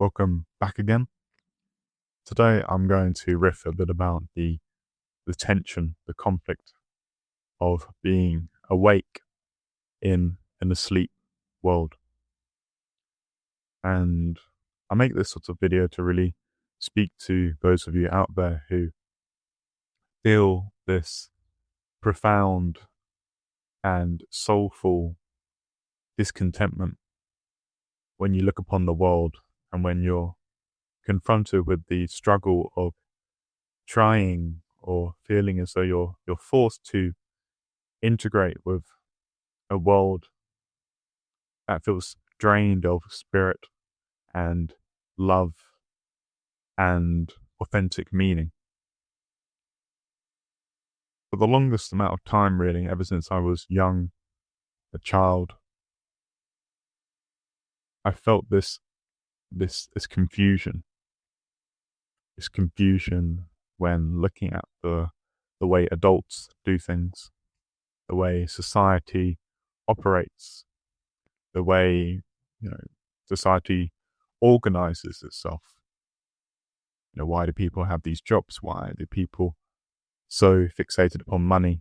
welcome back again. Today I'm going to riff a bit about the tension, the conflict of being awake in an asleep world. And I make this sort of video to really speak to those of you out there who feel this profound and soulful discontentment when you look upon the world and when you're confronted with the struggle of trying or feeling as though you're forced to integrate with a world that feels drained of spirit and love and authentic meaning. For the longest amount of time, really, ever since I was young, a child, I felt this confusion. This confusion when looking at the way adults do things, the way society operates, the way society organizes itself. Why do people have these jobs? Why do people so fixated upon money,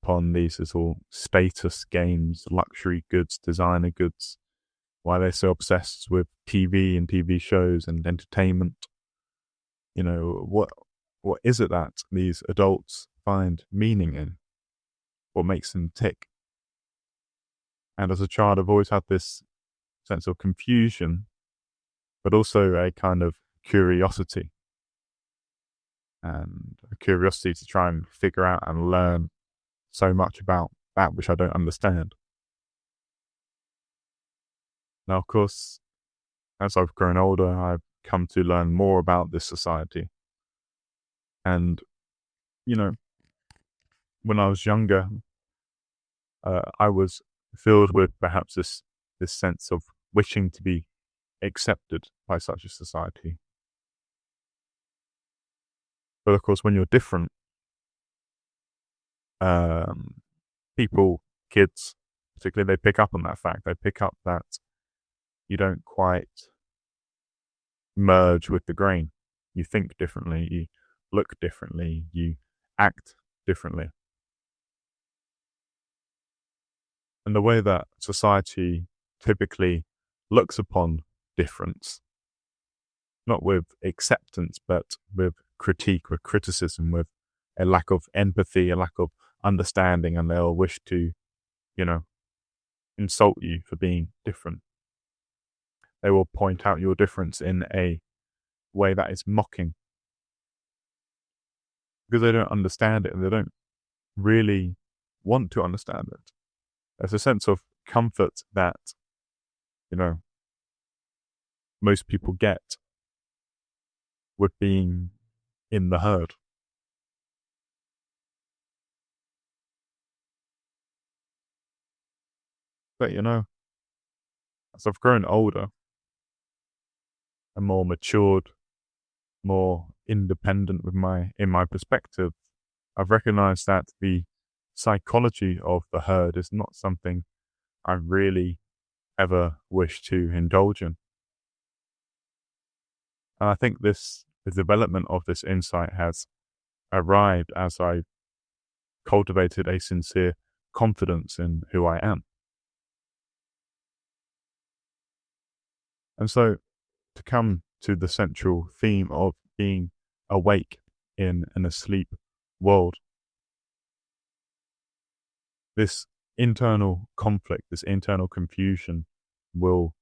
upon these little status games, luxury goods, designer goods? Why they're so obsessed with TV and TV shows and entertainment? What is it that these adults find meaning in? What makes them tick? And as a child, I've always had this sense of confusion, but also a kind of curiosity. And a curiosity to try and figure out and learn so much about that which I don't understand. Now, of course, as I've grown older, I've come to learn more about this society. And, when I was younger, I was filled with perhaps this sense of wishing to be accepted by such a society. But of course, when you're different, people, kids, particularly, they pick up on that fact. They pick up that you don't quite merge with the grain. You think differently, you look differently, you act differently. And the way that society typically looks upon difference, not with acceptance, but with critique, with criticism, with a lack of empathy, a lack of understanding, and they'll wish to, insult you for being different. They will point out your difference in a way that is mocking, because they don't understand it and they don't really want to understand it. There's a sense of comfort that, most people get with being in the herd. But as I've grown older and more matured, more independent in my perspective, I've recognized that the psychology of the herd is not something I really ever wish to indulge in. And I think the development of this insight has arrived as I cultivated a sincere confidence in who I am. And so, to come to the central theme of being awake in an asleep world, this internal conflict, this internal confusion will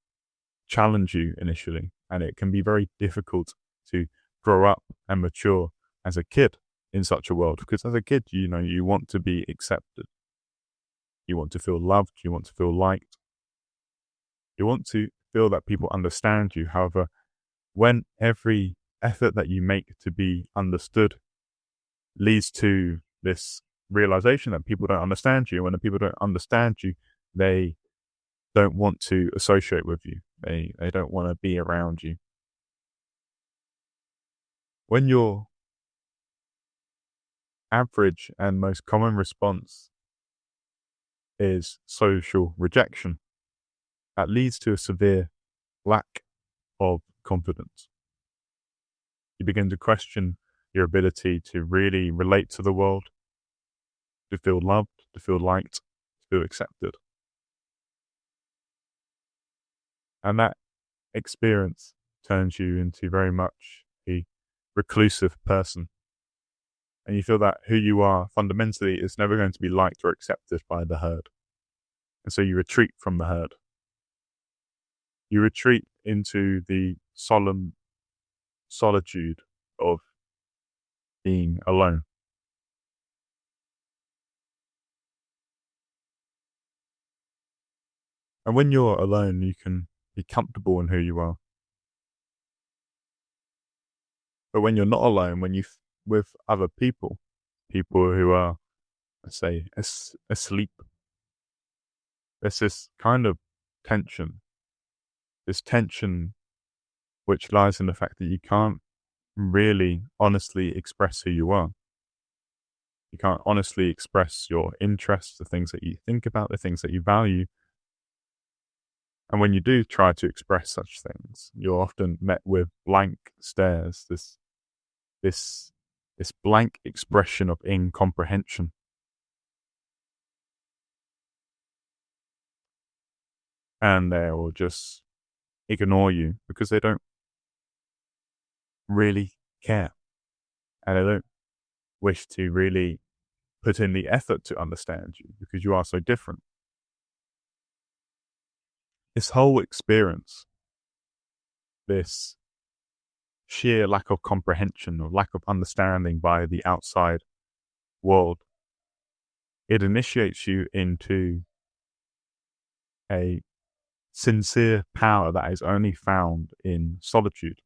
challenge you initially, and it can be very difficult to grow up and mature as a kid in such a world, because as a kid, you want to be accepted. You want to feel loved, you want to feel liked. You want to feel that people understand you. However, when every effort that you make to be understood leads to this realization that people don't understand you, when the people don't understand you, they don't want to associate with you. They don't want to be around you. When your average and most common response is social rejection, that leads to a severe lack of confidence. You begin to question your ability to really relate to the world, to feel loved, to feel liked, to feel accepted. And that experience turns you into very much a reclusive person. And you feel that who you are fundamentally is never going to be liked or accepted by the herd. And so you retreat from the herd. You retreat into the solemn solitude of being alone. And when you're alone, you can be comfortable in who you are. But when you're not alone, when you're with other people, people who are, let's say, asleep, there's this kind of tension. This tension which lies in the fact that you can't really honestly express who you are. You can't honestly express your interests, the things that you think about, the things that you value. And when you do try to express such things, you're often met with blank stares, this blank expression of incomprehension. And they will just ignore you because they don't really care. And they don't wish to really put in the effort to understand you because you are so different. This whole experience, this sheer lack of comprehension or lack of understanding by the outside world, it initiates you into a sincere power that is only found in solitude.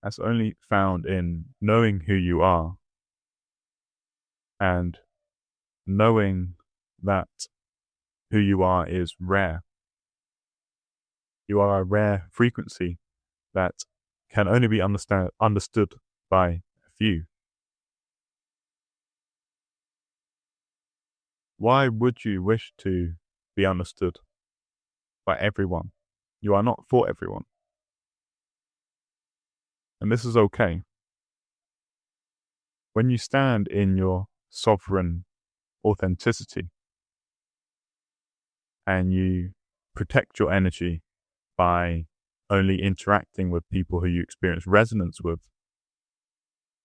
That's only found in knowing who you are and knowing that who you are is rare. You are a rare frequency that can only be understood by a few. Why would you wish to be understood by everyone? You are not for everyone. And this is okay. When you stand in your sovereign authenticity and you protect your energy by only interacting with people who you experience resonance with,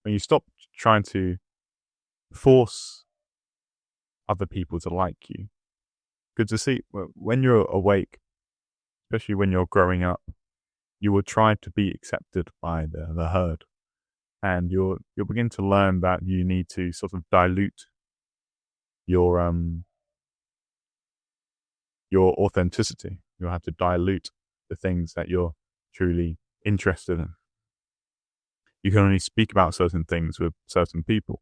when you stop trying to force other people to like you, good to see when you're awake, especially when you're growing up, you will try to be accepted by the herd. And you'll begin to learn that you need to sort of dilute your authenticity. You'll have to dilute the things that you're truly interested in. You can only speak about certain things with certain people.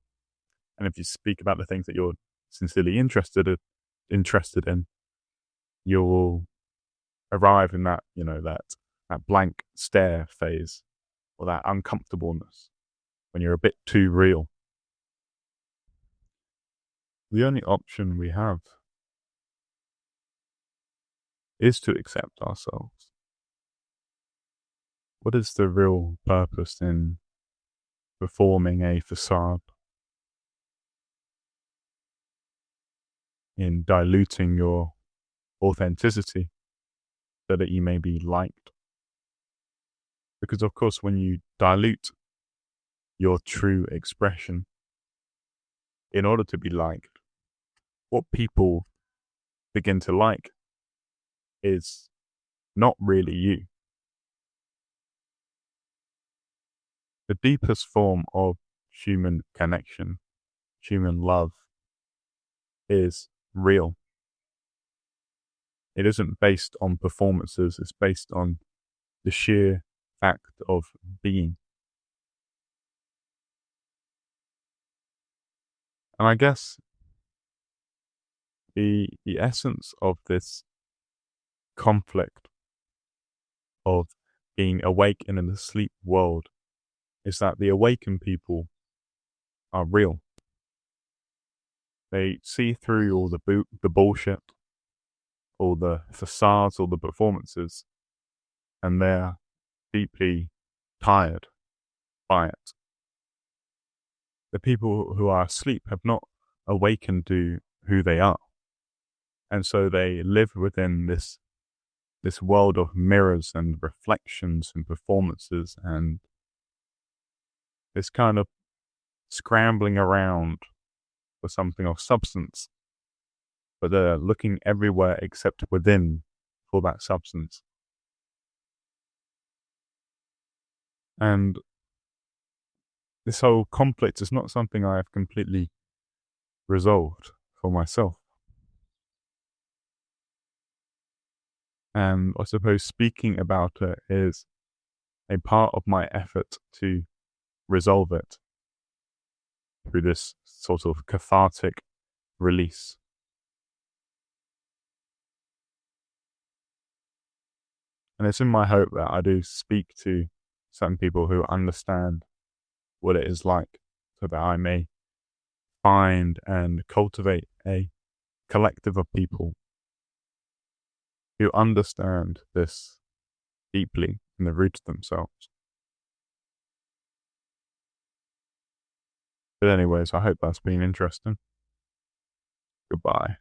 And if you speak about the things that you're sincerely interested in, you will arrive in that, that blank stare phase or that uncomfortableness when you're a bit too real. The only option we have is to accept ourselves. What is the real purpose in performing a facade, in diluting your authenticity so that you may be liked? Because of course, when you dilute your true expression in order to be liked, what people begin to like is not really you. The deepest form of human connection, human love, is real. It isn't based on performances, it's based on the sheer fact of being. And I guess the essence of this conflict of being awake in an asleep world is that the awakened people are real. They see through all the bullshit, all the facades, all the performances, and they're deeply tired by it. The people who are asleep have not awakened to who they are. And so they live within this world of mirrors and reflections and performances and this kind of scrambling around for something of substance. But they're looking everywhere except within for that substance. And this whole conflict is not something I have completely resolved for myself. And I suppose speaking about it is a part of my effort to resolve it through this sort of cathartic release. And it's in my hope that I do speak to certain people who understand what it is like so that I may find and cultivate a collective of people who understand this deeply in the roots of themselves. But anyways, I hope that's been interesting. Goodbye.